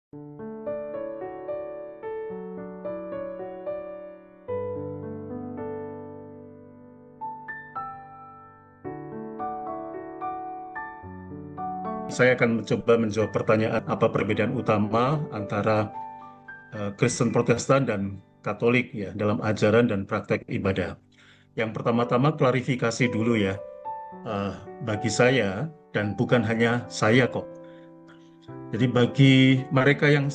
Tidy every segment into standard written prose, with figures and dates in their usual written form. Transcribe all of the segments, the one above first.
Saya akan mencoba menjawab pertanyaan apa perbedaan utama antara Kristen Protestan dan Katolik ya dalam ajaran dan praktek ibadah. Yang pertama-tama klarifikasi dulu ya. Eh, Bagi saya dan bukan hanya saya kok. Jadi bagi mereka yang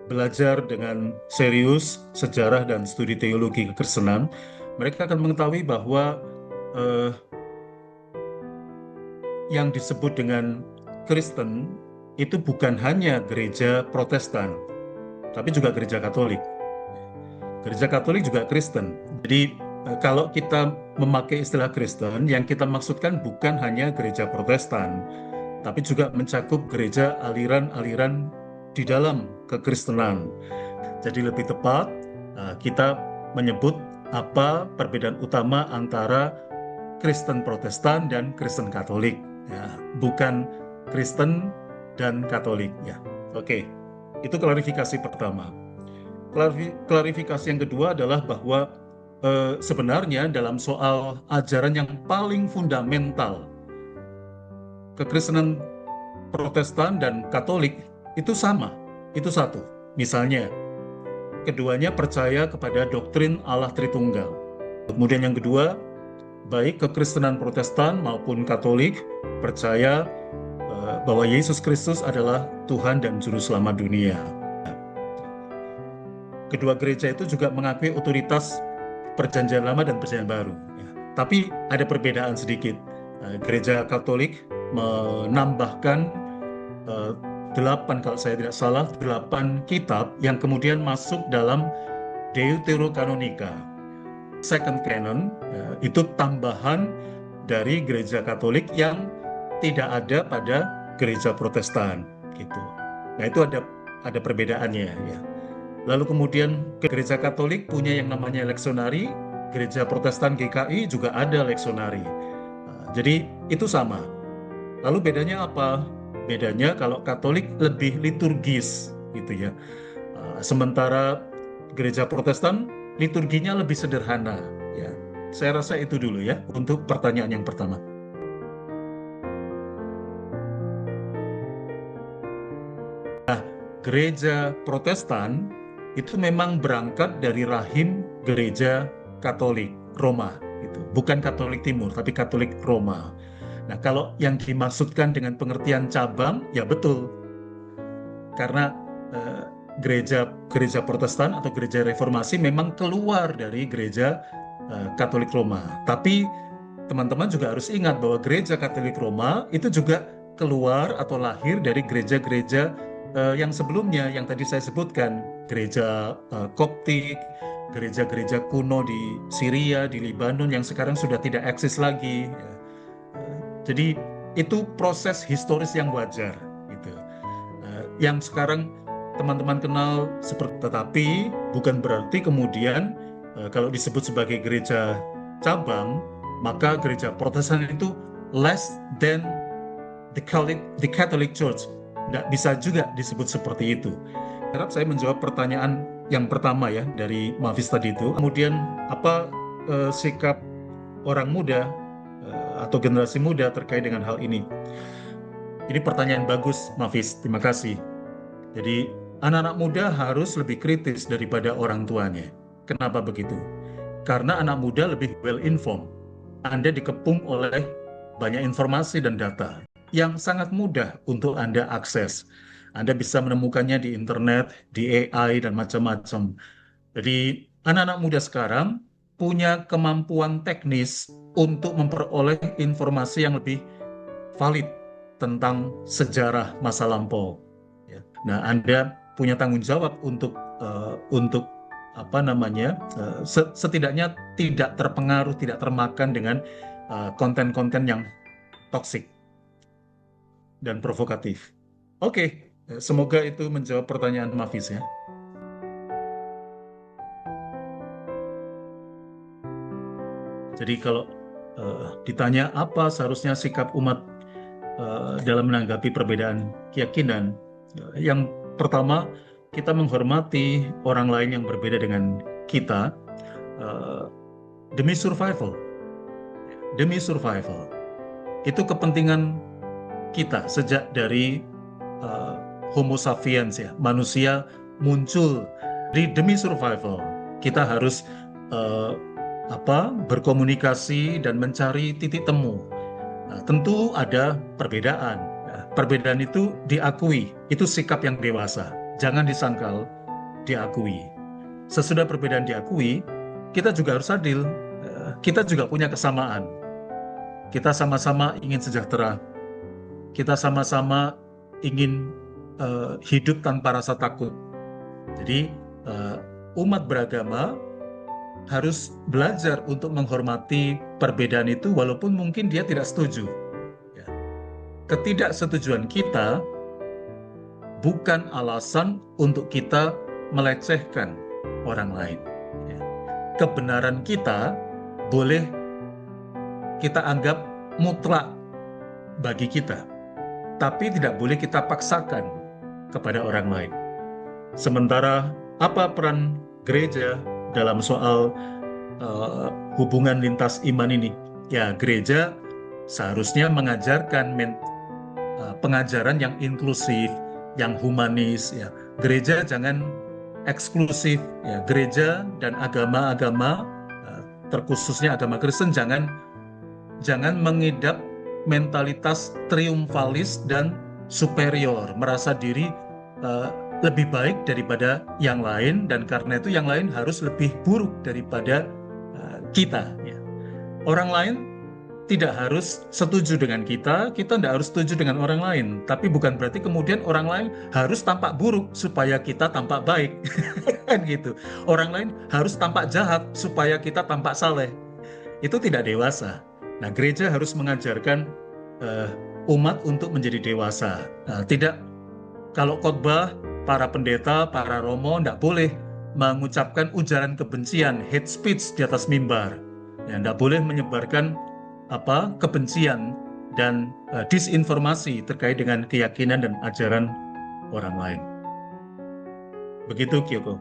belajar dengan serius sejarah dan studi teologi kekristenan, mereka akan mengetahui bahwa eh, yang disebut dengan Kristen itu bukan hanya gereja Protestan, tapi juga gereja Katolik. Gereja Katolik juga Kristen. Jadi kalau kita memakai istilah Kristen, yang kita maksudkan bukan hanya gereja Protestan, tapi juga mencakup gereja aliran-aliran di dalam kekristenan. Jadi lebih tepat kita menyebut apa perbedaan utama antara Kristen Protestan dan Kristen Katolik, ya, bukan Kristen dan Katolik, ya. Oke, itu klarifikasi pertama. Klarifikasi yang kedua adalah bahwa sebenarnya dalam soal ajaran yang paling fundamental, kekristenan Protestan dan Katolik itu sama, itu satu. Misalnya, keduanya percaya kepada doktrin Allah Tritunggal. Kemudian yang kedua, baik kekristenan Protestan maupun Katolik percaya bahwa Yesus Kristus adalah Tuhan dan Juru Selamat dunia. Kedua gereja itu juga mengakui otoritas Perjanjian Lama dan Perjanjian Baru. Ya. Tapi ada perbedaan sedikit. Gereja Katolik menambahkan 8, kalau saya tidak salah, 8 kitab yang kemudian masuk dalam Deuterokanonika. Second Canon itu tambahan dari gereja Katolik yang tidak ada pada gereja Protestan, gitu. Nah itu ada perbedaannya ya. Lalu kemudian gereja Katolik punya yang namanya leksionari, gereja Protestan GKI juga ada leksionari. Jadi itu sama. Lalu bedanya apa? Bedanya kalau Katolik lebih liturgis gitu ya. Sementara gereja Protestan liturginya lebih sederhana ya. Saya rasa itu dulu ya untuk pertanyaan yang pertama. Gereja Protestan itu memang berangkat dari rahim gereja Katolik Roma gitu. Bukan Katolik Timur tapi Katolik Roma. Nah, kalau yang dimaksudkan dengan pengertian cabang ya betul. Karena eh, gereja Protestan atau gereja Reformasi memang keluar dari gereja Katolik Roma. Tapi teman-teman juga harus ingat bahwa gereja Katolik Roma itu juga keluar atau lahir dari gereja-gereja yang sebelumnya yang tadi saya sebutkan, gereja Koptik, gereja-gereja kuno di Syria, di Lebanon yang sekarang sudah tidak eksis lagi. Jadi itu proses historis yang wajar, gitu. Yang sekarang teman-teman kenal seperti, tetapi bukan berarti kemudian kalau disebut sebagai gereja cabang, maka gereja Protestan itu less than the Catholic Church. Nggak bisa juga disebut seperti itu. Harap saya menjawab pertanyaan yang pertama ya dari Mavis tadi itu. Kemudian apa sikap orang muda atau generasi muda terkait dengan hal ini? Ini pertanyaan bagus, Mavis. Terima kasih. Jadi anak-anak muda harus lebih kritis daripada orang tuanya. Kenapa begitu? Karena anak muda lebih well informed. Anda dikepung oleh banyak informasi dan data yang sangat mudah untuk Anda akses. Anda bisa menemukannya di internet, di AI, dan macam-macam. Jadi, anak-anak muda sekarang punya kemampuan teknis untuk memperoleh informasi yang lebih valid tentang sejarah masa lampau. Ya. Nah, Anda punya tanggung jawab untuk apa namanya, setidaknya tidak terpengaruh, tidak termakan dengan konten-konten yang toksik dan provokatif. Oke, semoga itu menjawab pertanyaan Mavis ya. Jadi kalau ditanya apa seharusnya sikap umat dalam menanggapi perbedaan keyakinan, yang Pertama, kita menghormati orang lain yang berbeda dengan kita eh, demi survival. Demi survival. Itu kepentingan kita sejak dari eh, Homo sapiens ya, manusia muncul demi survival. Kita harus eh, berkomunikasi dan mencari titik temu. Nah, tentu ada perbedaan. Nah, perbedaan itu diakui, itu sikap yang dewasa. Jangan disangkal, diakui. Sesudah perbedaan diakui, kita juga harus adil. Kita juga punya kesamaan. Kita sama-sama ingin sejahtera. Kita sama-sama ingin hidup tanpa rasa takut. Jadi, umat beragama harus belajar untuk menghormati perbedaan itu walaupun mungkin dia tidak setuju. Ya. Ketidaksetujuan kita bukan alasan untuk kita melecehkan orang lain. Ya. Kebenaran kita boleh kita anggap mutlak bagi kita, tapi tidak boleh kita paksakan kepada orang lain. Sementara apa peran gereja dalam soal hubungan lintas iman ini? Ya, gereja seharusnya mengajarkan pengajaran yang inklusif, yang humanis. Ya, gereja jangan eksklusif. Ya, gereja dan agama-agama, terkhususnya agama Kristen, jangan mengidap mentalitas triumfalis dan superior, merasa diri lebih baik daripada yang lain, dan karena itu yang lain harus lebih buruk daripada kita. Ya. Orang lain tidak harus setuju dengan kita tidak harus setuju dengan orang lain, tapi bukan berarti kemudian orang lain harus tampak buruk supaya kita tampak baik. Kan gitu. Orang lain harus tampak jahat supaya kita tampak saleh. Itu tidak dewasa. Nah, gereja harus mengajarkan umat untuk menjadi dewasa. Nah, tidak, kalau khotbah, para pendeta, para romo tidak boleh mengucapkan ujaran kebencian, hate speech di atas mimbar. Ya, tidak boleh menyebarkan kebencian dan disinformasi terkait dengan keyakinan dan ajaran orang lain. Begitu, Kyoko.